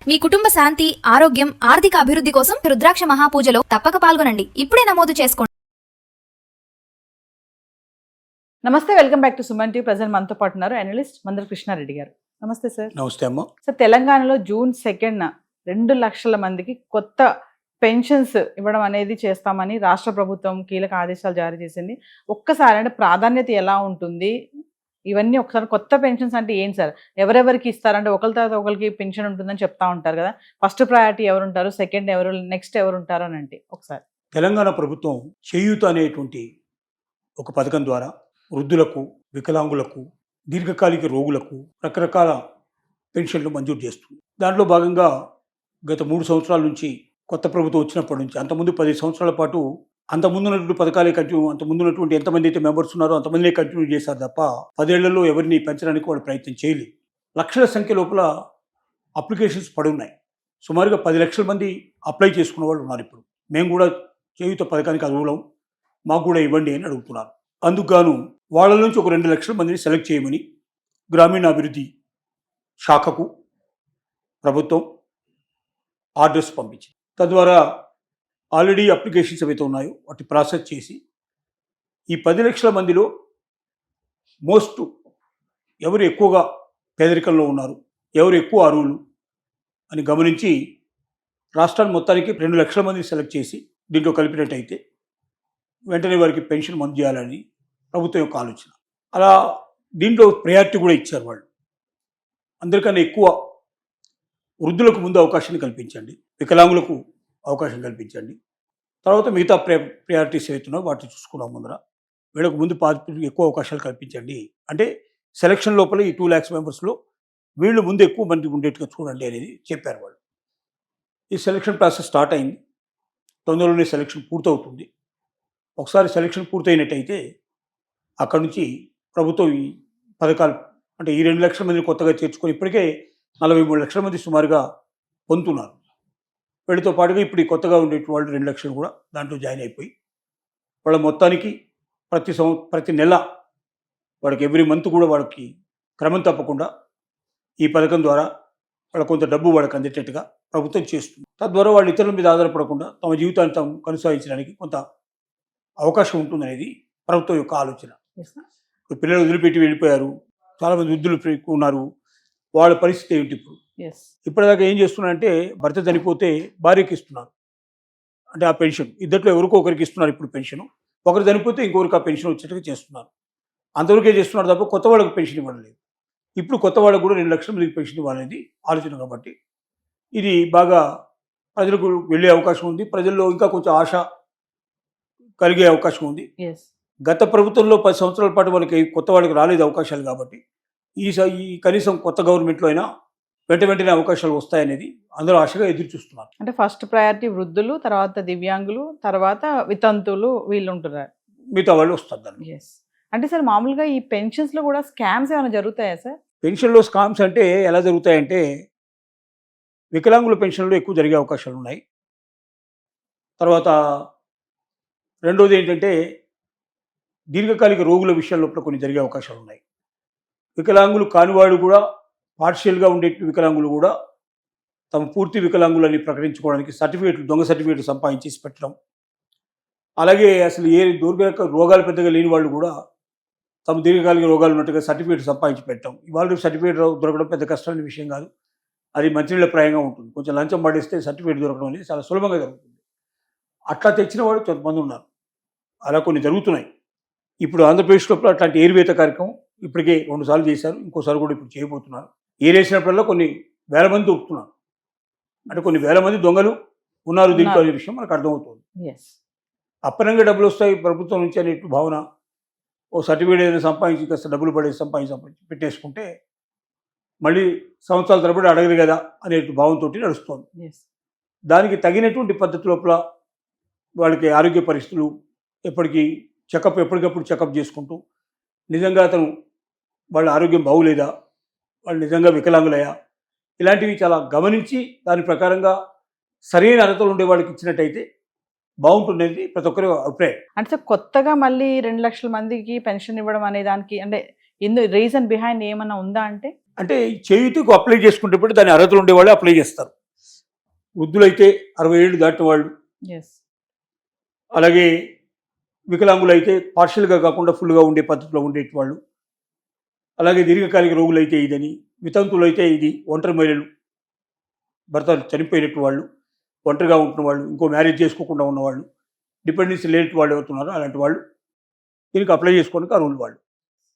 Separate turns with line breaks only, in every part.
మీ కుటుంబ శాంతి, ఆరోగ్యం, ఆర్థిక అభివృద్ధి కోసం రుద్రాక్ష మహాపూజలో తప్పక పాల్గొనండి. ఇప్పుడే నమోదు చేసుకోండి.
నమస్తే, welcome back to Suman TV. Present మనతో పాటు ఉన్నారు అనలిస్ట్ మందర కృష్ణారెడ్డి గారు. నమస్తే సార్.
నమస్తే అమ్మ.
సార్, తెలంగాణలో జూన్ 2న 2 లక్షల మందికి కొత్త పెన్షన్స్ ఇవ్వడం అనేది చేస్తామని రాష్ట్ర ప్రభుత్వం కీలక ఆదేశాలు జారీ చేసింది. ఒక్కసారి అంటే ప్రాధాన్యత ఎలా ఉంటుంది, ఇవన్నీ ఒకసారి కొత్త పెన్షన్స్ అంటే ఏంటి సార్? ఎవరెవరికి ఇస్తారంటే ఒకరి తర్వాత ఒకరికి పెన్షన్ ఉంటుందని చెప్తా ఉంటారు కదా. ఫస్ట్ ప్రయారిటీ ఎవరు ఉంటారు, సెకండ్ ఎవరు, నెక్స్ట్ ఎవరు ఉంటారు అని అంటే ఒకసారి.
తెలంగాణ ప్రభుత్వం చేయూత అనేటువంటి ఒక పథకం ద్వారా వృద్ధులకు, వికలాంగులకు, దీర్ఘకాలిక రోగులకు రకరకాల పెన్షన్లు మంజూరు చేస్తుంది. దాంట్లో భాగంగా గత 3 సంవత్సరాల నుంచి కొత్త ప్రభుత్వం వచ్చినప్పటి నుంచి, అంతకుముందు 10 సంవత్సరాల పాటు అంతకుముందు ఉన్నటువంటి పథకాలే కంటిన్యూ, అంతకుముందు ఉన్నటువంటి ఎంతమంది అయితే మెంబర్స్ ఉన్నారో అంతమందినే కంటిన్యూ చేశారు తప్ప 10 ఏళ్లలో ఎవరిని పెంచడానికి వాళ్ళు ప్రయత్నం చేయలేదు. లక్షల సంఖ్య లోపల అప్లికేషన్స్ పడున్నాయి. సుమారుగా 10 లక్షల మంది అప్లై చేసుకున్న వాళ్ళు ఉన్నారు. ఇప్పుడు మేము కూడా చేయూత పథకానికి అర్హులం, మాకు కూడా ఇవ్వండి అని అడుగుతున్నారు. అందుకు గాను వాళ్ళ నుంచి ఒక 2 లక్షల మందిని సెలెక్ట్ చేయమని గ్రామీణాభివృద్ధి శాఖకు ప్రభుత్వం ఆర్డర్స్ పంపించింది. తద్వారా ఆల్రెడీ అప్లికేషన్స్ ఏవైతే ఉన్నాయో వాటి ప్రాసెస్ చేసి ఈ 10 లక్షల మందిలో మోస్ట్ ఎవరు ఎక్కువగా పేదరికంలో ఉన్నారు, ఎవరు ఎక్కువ అర్హులు అని గమనించి రాష్ట్రాన్ని మొత్తానికి 2 లక్షల మందిని సెలెక్ట్ చేసి దీంట్లో కలిపినట్టయితే వెంటనే వారికి పెన్షన్ మంజూరు చేయాలని ప్రభుత్వం యొక్క ఆలోచన. అలా దీంట్లో ప్రయారిటీ కూడా ఇచ్చారు వాళ్ళు. అందరికన్నా ఎక్కువ వృద్ధులకు ముందు అవకాశాన్ని కల్పించండి, వికలాంగులకు అవకాశం కల్పించండి, తర్వాత మిగతా ప్రయారిటీస్ ఏవైతున్నాయో వాటిని చూసుకున్నాం. ముందర వీళ్ళకు ముందు ఎక్కువ అవకాశాలు కల్పించండి అంటే సెలక్షన్ లోపల ఈ 2 lakhs మెంబర్స్లో వీళ్ళు ముందు ఎక్కువ మంది ఉండేట్టుగా చూడండి అనేది చెప్పారు వాళ్ళు. ఈ సెలక్షన్ ప్రాసెస్ స్టార్ట్ అయింది. తొందరలోనే సెలక్షన్ పూర్తవుతుంది. ఒకసారి సెలక్షన్ పూర్తయినట్టయితే అక్కడి నుంచి ప్రభుత్వం ఈ పథకాలు అంటే ఈ 2 లక్షల మందిని కొత్తగా చేర్చుకొని ఇప్పటికే 43 లక్షల మంది సుమారుగా పొందుతున్నారు. వీటితో పాటుగా ఇప్పుడు ఈ కొత్తగా ఉండే వాళ్ళు 2 లక్షలు కూడా దాంట్లో జాయిన్ అయిపోయి వాళ్ళ మొత్తానికి ప్రతి నెల వాడికి ఎవ్రీ మంత్ కూడా వాడికి క్రమం తప్పకుండా ఈ పథకం ద్వారా వాళ్ళ కొంత డబ్బు వాళ్ళకి అందేటట్టుగా ప్రభుత్వం చేస్తుంది. తద్వారా వాళ్ళు ఇతరుల మీద ఆధారపడకుండా తమ జీవితాన్ని తాము కొనసాగించడానికి కొంత అవకాశం ఉంటుందనేది ప్రభుత్వం యొక్క ఆలోచన. ఇప్పుడు పిల్లలు వదిలిపెట్టి వెళ్ళిపోయారు, చాలామంది వృద్ధులు ఉన్నారు, వాళ్ళ పరిస్థితి ఏమిటి? ఇప్పటిదాకా ఏం చేస్తున్నారంటే భర్త చనిపోతే భార్యకి ఇస్తున్నారు, అంటే ఆ పెన్షన్ ఇద్దరిలో ఎవరికో ఒకరికి ఇస్తున్నారు. ఇప్పుడు పెన్షన్ ఒకరు చనిపోతే ఇంకొకరికి ఆ పెన్షన్ వచ్చేట్టుగా చేస్తున్నారు. అంతవరకే చేస్తున్నారు తప్ప కొత్త వాళ్ళకి పెన్షన్ ఇవ్వడం లేదు. ఇప్పుడు కొత్త వాళ్ళకు కూడా 2 లక్షల మందికి పెన్షన్ ఇవ్వాలనేది ఆలోచన. కాబట్టి ఇది బాగా ప్రజలకు వెళ్ళే అవకాశం ఉంది. ప్రజల్లో ఇంకా కొంచెం ఆశ కలిగే అవకాశం ఉంది. గత ప్రభుత్వంలో 10 సంవత్సరాల పాటు వాళ్ళకి కొత్త వాళ్ళకి రాలేదు అవకాశాలు. కాబట్టి ఈ కనీసం కొత్త గవర్నమెంట్లో అయినా వెంటనే అవకాశాలు వస్తాయనేది అందరూ ఆశగా ఎదురు చూస్తున్నారు.
అంటే ఫస్ట్ ప్రయారిటీ వృద్ధులు, తర్వాత దివ్యాంగులు, తర్వాత వితంతువులు వీళ్ళు ఉంటున్నారు,
మిగతా వాళ్ళు వస్తారు.
అంటే సార్ మామూలుగా ఈ పెన్షన్స్లో కూడా స్కామ్స్ ఏమైనా జరుగుతాయా సార్?
పెన్షన్లో స్కామ్స్ అంటే ఎలా జరుగుతాయంటే వికలాంగుల పెన్షన్లో ఎక్కువ జరిగే అవకాశాలు ఉన్నాయి. తర్వాత రెండోది ఏంటంటే దీర్ఘకాలిక రోగుల విషయంలో కొన్ని జరిగే అవకాశాలు ఉన్నాయి. వికలాంగులు కానివాళ్ళు కూడా పార్షియల్గా ఉండే వికలాంగులు కూడా తమ పూర్తి వికలాంగులని ప్రకటించుకోవడానికి దొంగ సర్టిఫికేట్లు సంపాదించేసి పెట్టడం. అలాగే అసలు ఏ దీర్ఘకాలిక రోగాలు పెద్దగా లేని వాళ్ళు కూడా తమ దీర్ఘకాలిక రోగాలు ఉన్నట్టుగా సర్టిఫికేట్ సంపాదించి పెట్టడం. ఇవాళ సర్టిఫికేట్ దొరకడం పెద్ద కష్టమైన విషయం కాదు, అది మంచినీళ్ళ ప్రాయంగా ఉంటుంది. కొంచెం లంచం పడేస్తే సర్టిఫికేట్ దొరకడం అనేది చాలా సులభంగా జరుగుతుంది. అట్లా తెచ్చిన వాళ్ళు కొంతమంది ఉన్నారు, అలా కొన్ని జరుగుతున్నాయి. ఇప్పుడు ఆంధ్రప్రదేశ్లో అట్లాంటి ఏరివేత కార్యక్రమం ఇప్పటికే 2 సార్లు చేశారు, ఇంకోసారి కూడా ఇప్పుడు చేయబోతున్నారు. ఏరేసినప్పుడల్లా కొన్ని వేల మంది దొరుకుతున్నారు, అంటే కొన్ని వేల మంది దొంగలు ఉన్నారు దీంట్లో అనే విషయం మనకు అర్థమవుతుంది. అప్పనంగా డబ్బులు వస్తాయి ప్రభుత్వం నుంచి అనే భావన, ఓ సర్టిఫికేట్ ఏదైనా సంపాదించి కాస్త డబ్బులు సంపాదించి పెట్టేసుకుంటే మళ్ళీ సంవత్సరాల తరబడి అడగరు కదా అనే భావంతో నడుస్తుంది. దానికి తగినటువంటి పద్ధతి లోపల వాళ్ళకి ఆరోగ్య పరిస్థితులు ఎప్పటికప్పుడు చెకప్ చేసుకుంటూ నిజంగా వాళ్ళ ఆరోగ్యం బాగులేదా, వాళ్ళు నిజంగా వికలాంగులయ్యా, ఇలాంటివి చాలా గమనించి దాని ప్రకారంగా సరైన అర్హతలు ఉండే వాళ్ళకి ఇచ్చినట్టయితే బాగుంటుంది ప్రతి ఒక్కరి అభిప్రాయం.
అంటే కొత్తగా మళ్ళీ 2 లక్షల మందికి పెన్షన్ ఇవ్వడం అనే దానికి అంటే రీజన్ బిహైండ్ ఏమన్నా ఉందా? అంటే
చేయూతకు అప్లై చేసుకుంటే దాని అర్హతలు ఉండేవాళ్ళు అప్లై చేస్తారు. వృద్ధులైతే 60 ఏళ్ళు దాటిన వాళ్ళు,
ఎస్.
అలాగే వికలాంగులైతే పార్షియల్గా కాకుండా ఫుల్గా ఉండే పద్ధతిలో ఉండేటి వాళ్ళు, అలాగే దీర్ఘకాలిక రోగులైతే ఇదని, వితంతులైతే ఇది, ఒంటరి మహిళలు భర్త చనిపోయినట్టు వాళ్ళు, ఒంటరిగా ఉంటున్న వాళ్ళు, ఇంకో మ్యారేజ్ చేసుకోకుండా ఉన్నవాళ్ళు, డిపెండెన్సీ లేని వాళ్ళు ఎవరుతున్నారో అలాంటి వాళ్ళు దీనికి అప్లై చేసుకోవడానికి అర్హులు వాళ్ళు.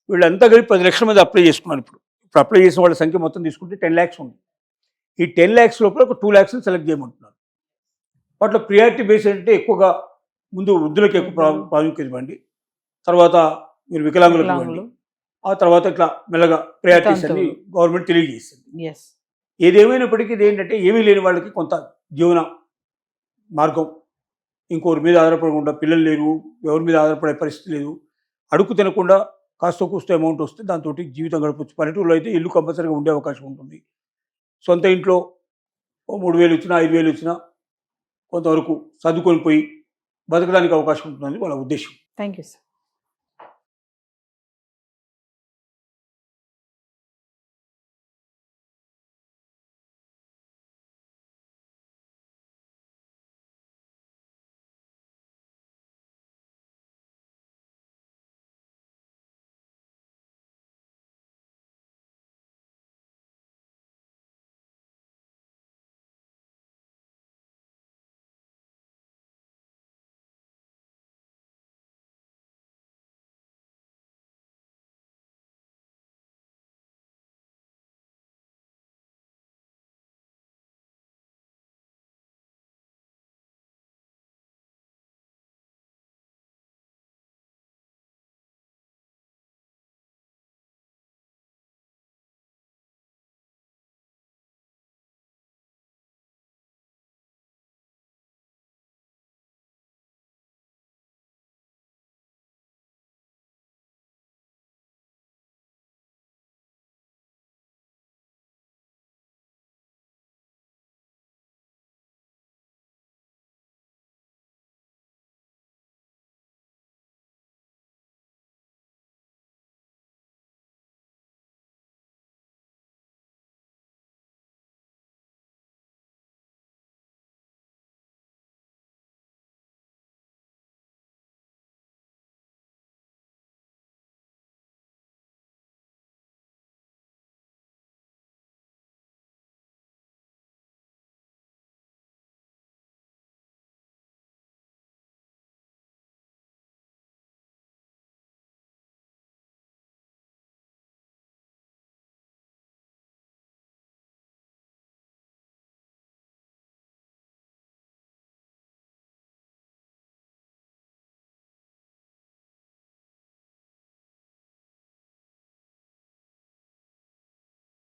వీళ్ళంతా కలిపి 10 లక్షల మంది అప్లై చేసుకున్నారు. ఇప్పుడు అప్లై చేసిన వాళ్ళ సంఖ్య మొత్తం తీసుకుంటే 10 lakhs ఉంది. ఈ 10 lakhs లోపల ఒక 2 lakhs సెలెక్ట్ చేయమంటున్నారు. వాటిలో ప్రియారిటీ బేస్ అంటే ఎక్కువగా ముందు వృద్ధులకు ఎక్కువ ప్రాముఖ్యత ఇవ్వండి, తర్వాత మీరు వికలాంగులకు ఇవ్వండి,
వికలాంగులు.
ఆ తర్వాత ఇట్లా మెల్లగా ప్రయారిటీస్ అని
వితంతువులు.
గవర్నమెంట్ తెలియజేస్తుంది.
ఎస్.
ఏదేమైనప్పటికీ ఇది ఏంటంటే ఏమీ లేని వాళ్ళకి కొంత జీవన మార్గం, ఇంకోరి మీద ఆధారపడకుండా, పిల్లలు లేరు, ఎవరి మీద ఆధారపడే పరిస్థితి లేదు, అడుగు తినకుండా కాస్త కూస్త అమౌంట్ వస్తే దాంతో జీవితం గడపచ్చు. పల్లెటూరులో అయితే ఇల్లు కంపల్సరీగా ఉండే అవకాశం ఉంటుంది. సొంత ఇంట్లో 3,000 వచ్చినా 5,000 వచ్చినా కొంతవరకు సర్దుకొని పోయి బతకడానికి అవకాశం ఉంటుందని వాళ్ళ ఉద్దేశం.
Thank you sir.